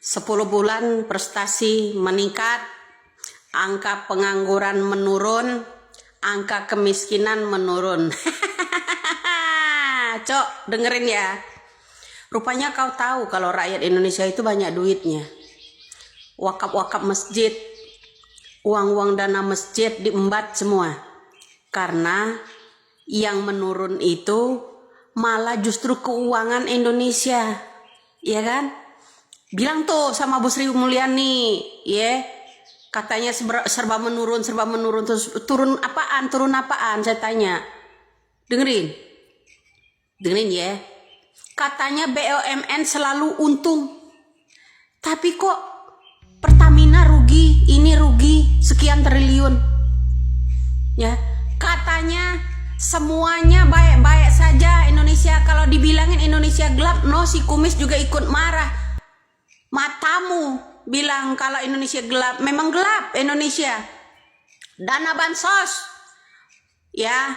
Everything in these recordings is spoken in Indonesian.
10 bulan prestasi meningkat, angka pengangguran menurun, angka kemiskinan menurun. Cok, dengerin ya. Rupanya kau tahu kalau rakyat Indonesia itu banyak duitnya. Wakaf-wakaf masjid, uang-uang dana masjid diembat semua. Karena yang menurun itu malah justru keuangan Indonesia. Ya kan? Bilang tuh sama Bu Sri Mulyani, ya. Katanya serba menurun, terus turun apaan saya tanya. Dengerin ya. Katanya BUMN selalu untung. Tapi kok Pertamina rugi, ini rugi sekian triliun. Ya, katanya semuanya baik-baik saja Indonesia. Kalau dibilangin Indonesia gelap, no, si Kumis juga ikut marah. Matamu bilang kalau Indonesia gelap, memang gelap Indonesia. Dana bansos, ya,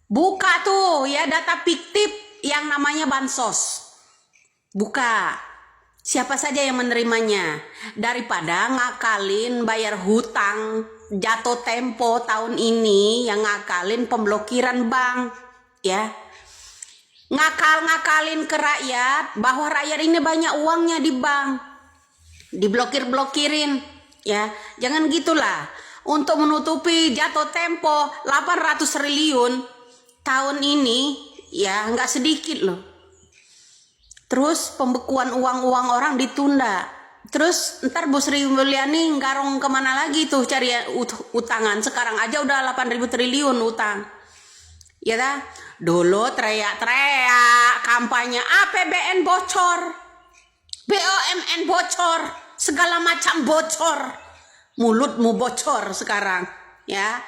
buka tuh ya data fiktif yang namanya bansos. Buka, siapa saja yang menerimanya. Daripada ngakalin bayar hutang jatuh tempo tahun ini, yang ngakalin pemblokiran bank, ya. Ngakalin ke rakyat bahwa rakyat ini banyak uangnya di bank, diblokir-blokirin, ya. Jangan gitulah. Untuk menutupi jatuh tempo 800 triliun tahun ini, ya, nggak sedikit loh. Terus pembekuan uang-uang orang ditunda. Terus ntar Bu Sri Mulyani ngarong kemana lagi tuh cari utangan. Sekarang aja udah 8.000 triliun utang. Ya dah. Dulu teriak-teriak kampanye APBN bocor, BUMN bocor, segala macam bocor. Mulutmu bocor sekarang, ya.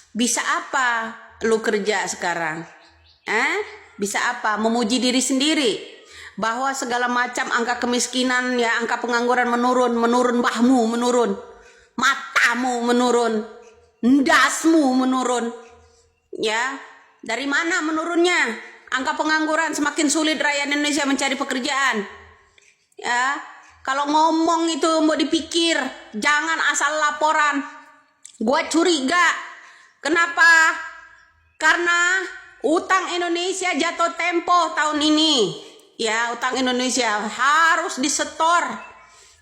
Bisa apa lu kerja sekarang? Bisa apa? Memuji diri sendiri bahwa segala macam angka kemiskinan, ya, angka pengangguran menurun, bahmu menurun, matamu menurun, ndasmu menurun, ya. Dari mana menurunnya? Angka pengangguran, semakin sulit rakyat Indonesia mencari pekerjaan. Ya, kalau ngomong itu mau dipikir, jangan asal laporan. Gua curiga. Kenapa? Karena utang Indonesia jatuh tempo tahun ini. Ya, utang Indonesia harus disetor.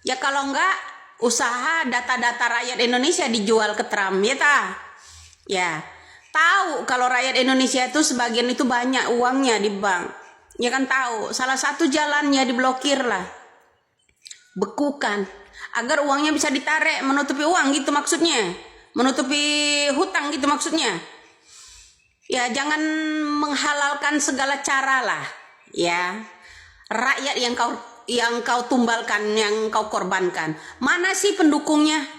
Ya, kalau enggak, usaha data-data rakyat Indonesia dijual ke Trump, ya ta? Ya. Tahu kalau rakyat Indonesia itu sebagian itu banyak uangnya di bank. Ya kan tahu. Salah satu jalannya diblokir lah. Bekukan. Agar uangnya bisa ditarik, menutupi uang gitu maksudnya. Menutupi hutang gitu maksudnya. Ya, jangan menghalalkan segala cara lah. Ya. Rakyat yang kau tumbalkan, yang kau korbankan. Mana sih pendukungnya?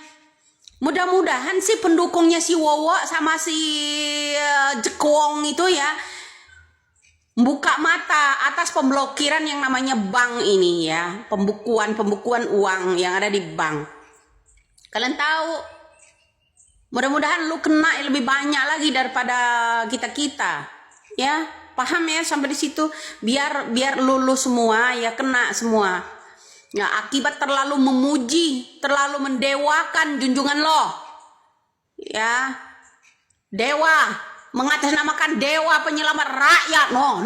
Mudah-mudahan sih pendukungnya si Wowo sama si Jekwong itu, ya, buka mata atas pemblokiran yang namanya bank ini, ya. Pembukuan uang yang ada di bank. Kalian tahu, mudah-mudahan lu kena lebih banyak lagi daripada kita-kita, ya. Paham ya sampai di situ? Biar lulus semua, ya, kena semua. Ya, akibat terlalu memuji, terlalu mendewakan junjungan lo. Ya. Dewa, mengatasnamakan dewa penyelamat rakyat, no.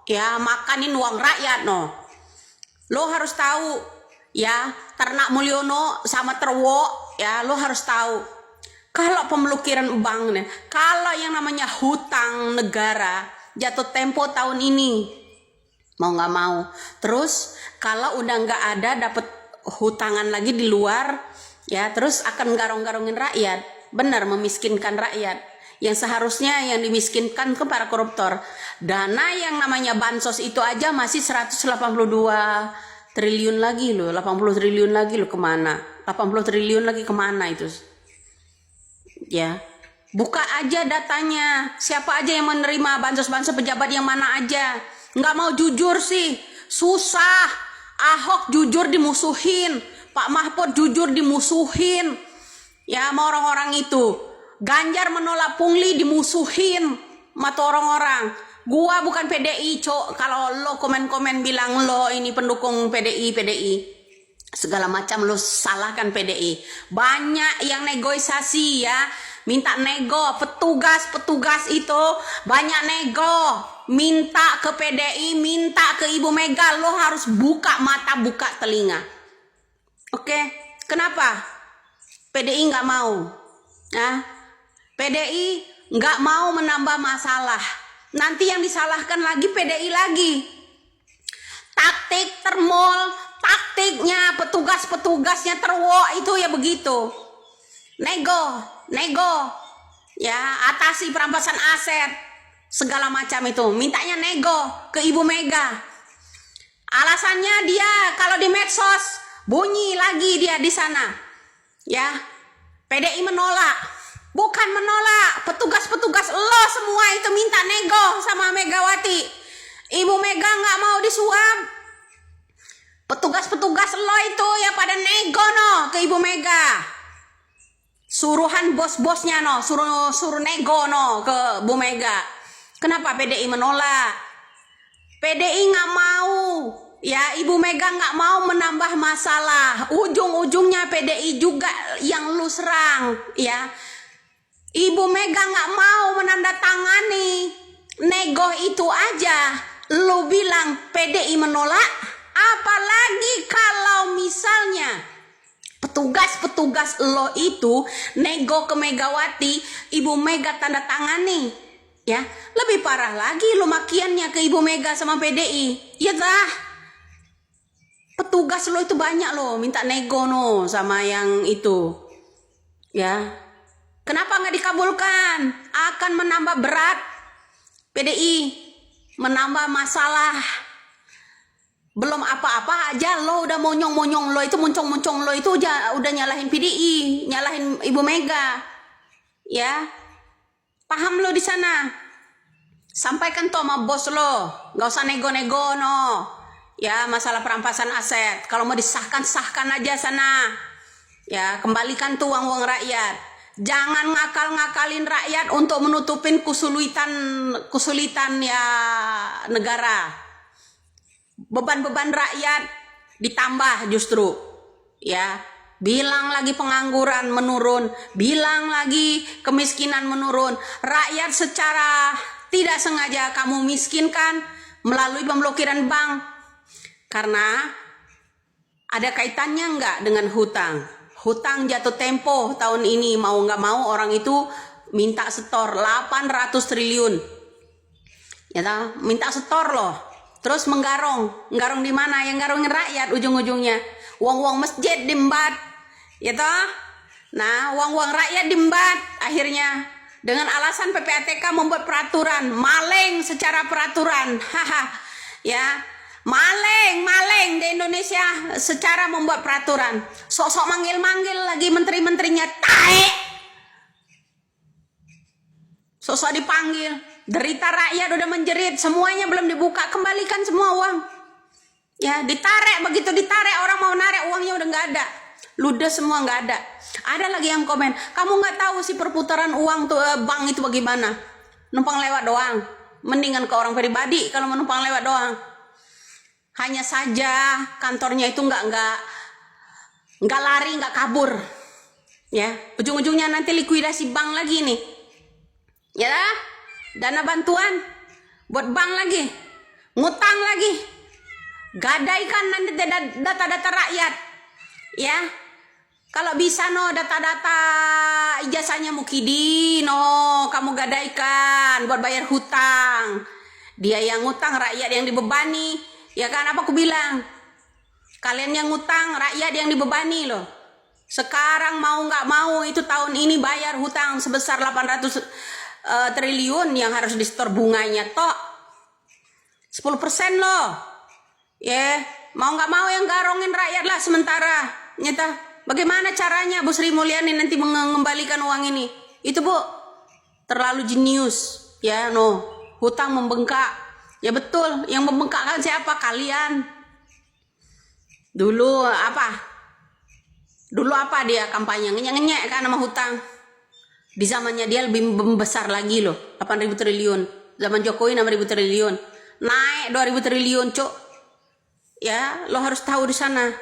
Ya, makanin uang rakyat, no. Lo harus tahu, ya, Ternak Mulyono sama Terwo, ya, lo harus tahu. Kalau pemblokiran bank nih, kalau yang namanya hutang negara jatuh tempo tahun ini, mau nggak mau. Terus kalau udah nggak ada dapat hutangan lagi di luar, ya, terus akan garong-garongin rakyat. Benar, memiskinkan rakyat yang seharusnya yang dimiskinkan ke para koruptor. Dana yang namanya bansos itu aja masih 182 triliun lagi loh, 80 triliun lagi loh, kemana? 80 triliun lagi kemana itu? Ya, buka aja datanya. Siapa aja yang menerima bansos-bansos, pejabat yang mana aja. Nggak mau jujur sih, susah. Ahok jujur dimusuhin, Pak Mahfud jujur dimusuhin, ya, sama orang-orang itu. Ganjar menolak pungli dimusuhin sama orang-orang. Gua bukan PDI, cok. Kalau lo komen-komen bilang lo ini pendukung PDI, segala macam lo salahkan PDI. Banyak yang negosiasi ya, minta nego, petugas itu banyak nego, minta ke PDI, minta ke Ibu Mega. Lo harus buka mata, buka telinga. Oke, kenapa PDI nggak mau? Nah, PDI nggak mau menambah masalah. Nanti yang disalahkan lagi PDI lagi. Taktik termol, taktiknya petugasnya terwok itu ya begitu. Nego, ya atasi perampasan aset, segala macam itu. Mintanya nego ke Ibu Mega. Alasannya dia kalau di medsos bunyi lagi dia di sana. Ya, PDI menolak. Bukan menolak, petugas lo semua itu minta nego sama Megawati. Ibu Mega nggak mau disuap. Petugas lo itu ya pada nego no ke Ibu Mega. Suruhan bos-bosnya no, suruh nego no ke Bu Mega. Kenapa PDI menolak? PDI nggak mau. Ya, Ibu Mega nggak mau menambah masalah. Ujung-ujungnya PDI juga yang lu serang, ya. Ibu Mega nggak mau menandatangani nego itu aja. Lu bilang PDI menolak, apalagi kalau misalnya petugas lo itu nego ke Megawati, Ibu Mega tanda tangani, ya. Lebih parah lagi lo makiannya ke Ibu Mega sama PDI, ya dah. Petugas lo itu banyak lo minta nego no sama yang itu, ya. Kenapa nggak dikabulkan? Akan menambah berat PDI, menambah masalah. Belum apa-apa aja lo udah monyong-monyong lo itu, muncung-muncung lo itu udah nyalahin PDI, nyalahin Ibu Mega. Ya, paham lo di sana. Sampaikan tuh sama bos lo, nggak usah nego-nego no. Ya, masalah perampasan aset. Kalau mau disahkan, sahkan aja sana. Ya, kembalikan tuh uang-uang rakyat. Jangan ngakal-ngakalin rakyat untuk menutupin kesulitan ya negara. Beban-beban rakyat ditambah justru, ya. Bilang lagi pengangguran menurun, bilang lagi kemiskinan menurun. Rakyat secara tidak sengaja kamu miskinkan melalui pemblokiran bank. Karena ada kaitannya enggak dengan hutang? Hutang jatuh tempo tahun ini, mau nggak mau orang itu minta setor 800 triliun. Ya toh, minta setor loh. Terus menggarong di mana? Yang garongin rakyat ujung-ujungnya. Uang-uang masjid dimbat. Ya toh? Nah, uang-uang rakyat dimbat akhirnya dengan alasan PPATK membuat peraturan, maling secara peraturan. Haha. Ya. Maling di Indonesia secara membuat peraturan. Sok-sok manggil-manggil lagi menteri-menterinya, tae. Sok-sok dipanggil. Derita rakyat udah menjerit, semuanya belum dibuka, kembalikan semua uang. Ya, ditarik, begitu ditarik orang mau narik uangnya udah nggak ada. Ludes semua nggak ada. Ada lagi yang komen, kamu nggak tahu sih perputaran uang tuh bank itu bagaimana? Numpang lewat doang. Mendingan ke orang pribadi kalau menumpang lewat doang. Hanya saja kantornya itu nggak lari, nggak kabur, ya. Ujung-ujungnya nanti likuidasi bank lagi nih, ya. Dana bantuan buat bank lagi, ngutang lagi, gadaikan nanti data-data rakyat, ya. Kalau bisa no data-data ijazahnya Mukidi no kamu gadaikan buat bayar hutang. Dia yang ngutang, rakyat yang dibebani. Ya kan, apa aku bilang? Kalian yang ngutang, rakyat yang dibebani loh. Sekarang mau nggak mau itu tahun ini bayar hutang sebesar 800 triliun yang harus disetor bunganya tok. 10% loh. Ya, mau nggak mau yang garongin rakyat lah sementara. Nyata, bagaimana caranya Bu Sri Mulyani nanti mengembalikan uang ini? Itu Bu, terlalu jenius. Ya, no, hutang membengkak. Ya betul, yang membengkakkan siapa? Kalian. Dulu apa dia kampanye? Ngenyek-ngenyek kan sama hutang. Di zamannya dia lebih besar lagi loh, 8.000 triliun. Zaman Jokowi 6.000 triliun. Naik 2.000 triliun, Cuk. Ya, lo harus tahu di sana.